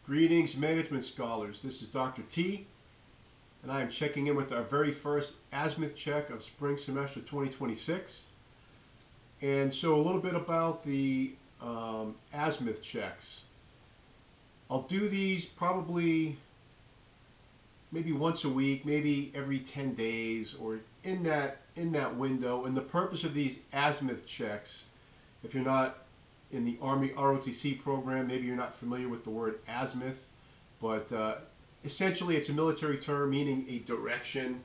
Greetings, management scholars. This is Dr. T, and I am checking in with our very first Azimuth check of spring semester 2026. And so a little bit about the Azimuth checks. I'll do these probably maybe once a week, maybe every 10 days, or in that window. And the purpose of these Azimuth checks, if you're not in the Army ROTC program, maybe you're not familiar with the word azimuth, but essentially it's a military term meaning a direction.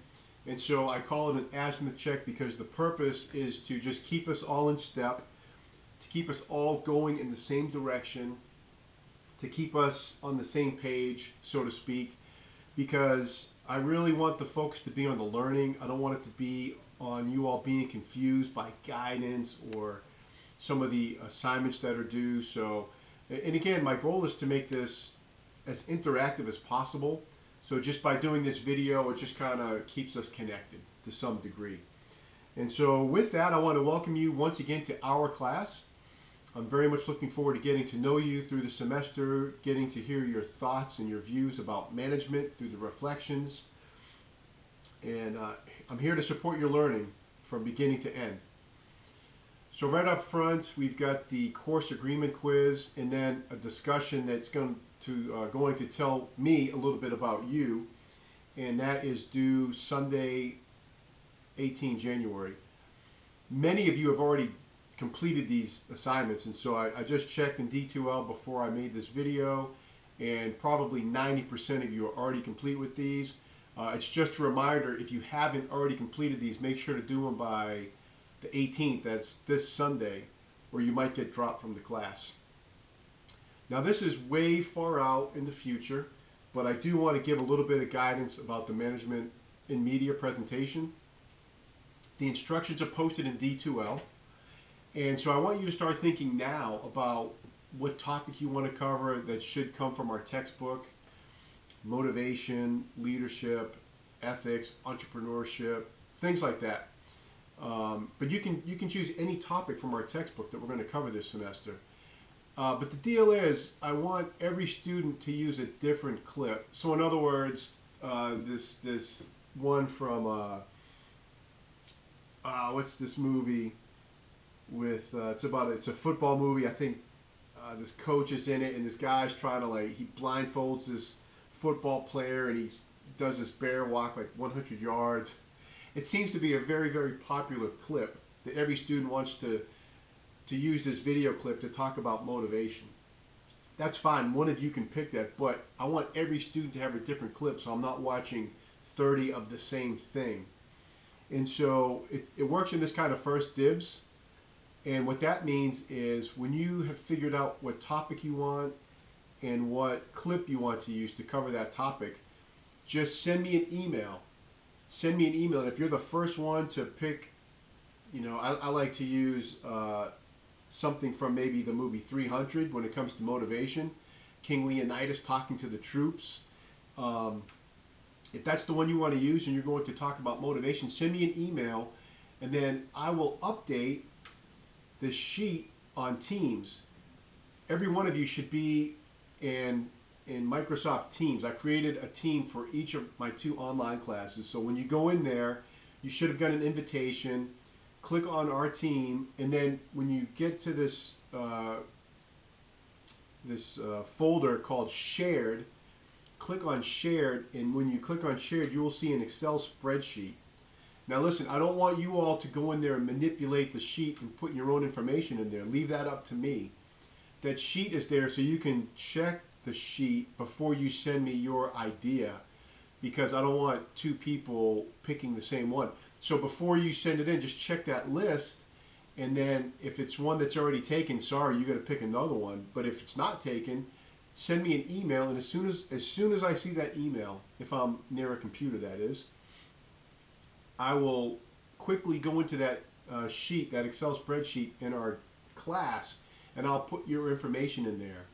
And so I call it an azimuth check because the purpose is to just keep us all in step, to keep us all going in the same direction, to keep us on the same page, so to speak, because I really want the focus to be on the learning. I don't want it to be on you all being confused by guidance or some of the assignments that are due. So, and again, my goal is to make this as interactive as possible. So just by doing this video, it just kind of keeps us connected to some degree. And so with that, I want to welcome you once again to our class. I'm very much looking forward to getting to know you through the semester, getting to hear your thoughts and your views about management through the reflections. And I'm here to support your learning from beginning to end. So right up front, we've got the course agreement quiz, and then a discussion that's going to tell me a little bit about you, and that is due Sunday, 18 January. Many of you have already completed these assignments, and so I just checked in D2L before I made this video, and probably 90% of you are already complete with these. It's just a reminder, if you haven't already completed these, make sure to do them by the 18th, that's this Sunday, or you might get dropped from the class. Now this is way far out in the future, but I do want to give a little bit of guidance about the management in media presentation. The instructions are posted in D2L, and so I want you to start thinking now about what topic you want to cover that should come from our textbook: motivation, leadership, ethics, entrepreneurship, things like that. But you can choose any topic from our textbook that we're going to cover this semester. But the deal is, I want every student to use a different clip. So in other words, this one from what's this movie with? It's a football movie. I think this coach is in it, and this guy's trying to he blindfolds this football player, and he does this bear walk 100 yards. It seems to be a very, very popular clip that every student wants to use this video clip to talk about motivation. That's fine. One of you can pick that, but I want every student to have a different clip, so I'm not watching 30 of the same thing. And so it works in this kind of first dibs. And what that means is when you have figured out what topic you want and what clip you want to use to cover that topic, just send me an email. Send me an email, and if you're the first one to pick, I like to use something from maybe the movie 300 when it comes to motivation, King Leonidas talking to the troops. If that's the one you want to use and you're going to talk about motivation, send me an email, and then I will update the sheet on Teams. Every one of you should be in Microsoft Teams. I created a team for each of my 2 online classes. So when you go in there, you should have got an invitation. Click on our team, and then when you get to this folder called Shared, click on Shared, and when you click on Shared, you will see an Excel spreadsheet. Now listen, I don't want you all to go in there and manipulate the sheet and put your own information in there. Leave that up to me. That sheet is there so you can check the sheet before you send me your idea, because I don't want 2 people picking the same one. So before you send it in, just check that list, and then if it's one that's already taken, sorry, you got to pick another one. But if it's not taken, send me an email, and as soon as I see that email, if I'm near a computer that is, I will quickly go into that sheet, that Excel spreadsheet in our class, and I'll put your information in there.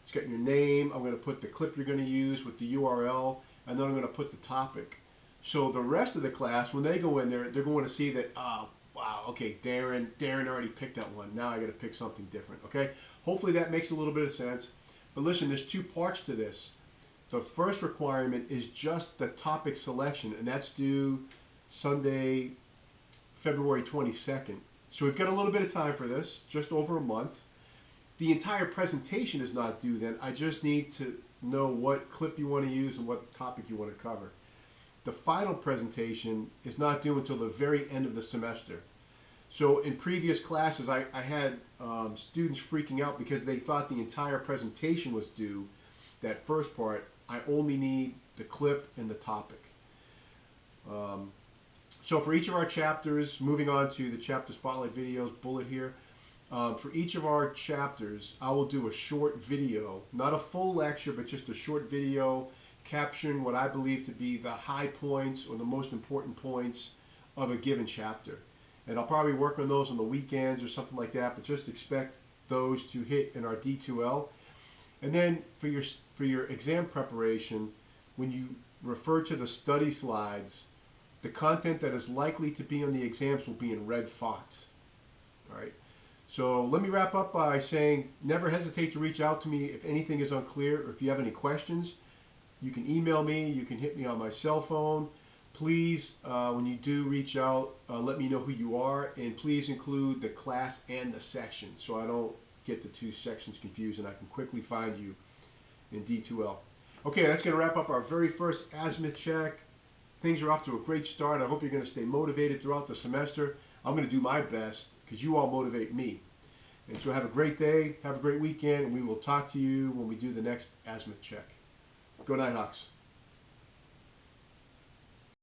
It's got your name. I'm going to put the clip you're going to use with the URL, and then I'm going to put the topic. So the rest of the class, when they go in there, they're going to see that, wow, okay, Darren already picked that one. Now I got to pick something different, okay? Hopefully that makes a little bit of sense. But listen, there's two parts to this. The first requirement is just the topic selection, and that's due Sunday, February 22nd. So we've got a little bit of time for this, just over a month. The entire presentation is not due then. I just need to know what clip you want to use and what topic you want to cover. The final presentation is not due until the very end of the semester. So in previous classes, I had students freaking out because they thought the entire presentation was due, that first part. I only need the clip and the topic. So for each of our chapters, moving on to the chapter spotlight videos bullet here, for each of our chapters, I will do a short video, not a full lecture, but just a short video capturing what I believe to be the high points or the most important points of a given chapter. And I'll probably work on those on the weekends or something like that, but just expect those to hit in our D2L. And then for your exam preparation, when you refer to the study slides, the content that is likely to be on the exams will be in red font. All right. So let me wrap up by saying never hesitate to reach out to me if anything is unclear or if you have any questions. You can email me, you can hit me on my cell phone. Please, when you do reach out, let me know who you are, and please include the class and the section so I don't get the two sections confused and I can quickly find you in D2L. Okay, that's going to wrap up our very first Azimuth check. Things are off to a great start. I hope you're going to stay motivated throughout the semester. I'm going to do my best because you all motivate me. And so have a great day, have a great weekend, and we will talk to you when we do the next Azimuth check. Go Nighthawks.